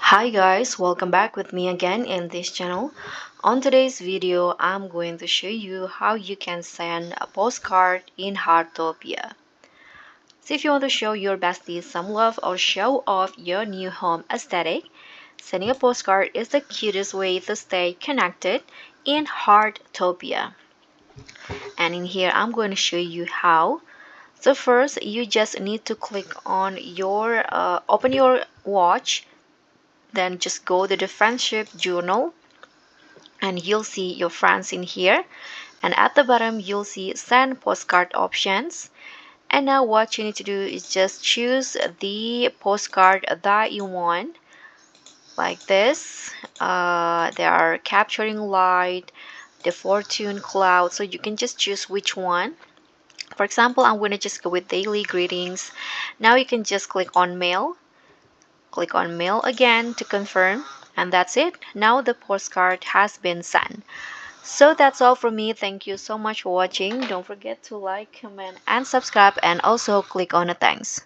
Hi guys, welcome back with me again in this channel. On today's video, I'm going to show you how you can send a postcard in Heartopia. So if you want to show your besties some love or show off your new home aesthetic, sending a postcard is the cutest way to stay connected in Heartopia. And in here, I'm going to show you how. So first, you just need to click on open your watch. Then just go to the friendship journal and you'll see your friends in here. And at the bottom, you'll see send postcard options. And now what you need to do is just choose the postcard that you want, like this. They are capturing light, the fortune cloud. So you can just choose which one. For example, I'm going to just go with daily greetings. Now you can just click on mail. Click on mail again to confirm, and that's it. Now the postcard has been sent. So that's all from me. Thank you so much for watching. Don't forget to like, comment, and subscribe, and also click on the thanks.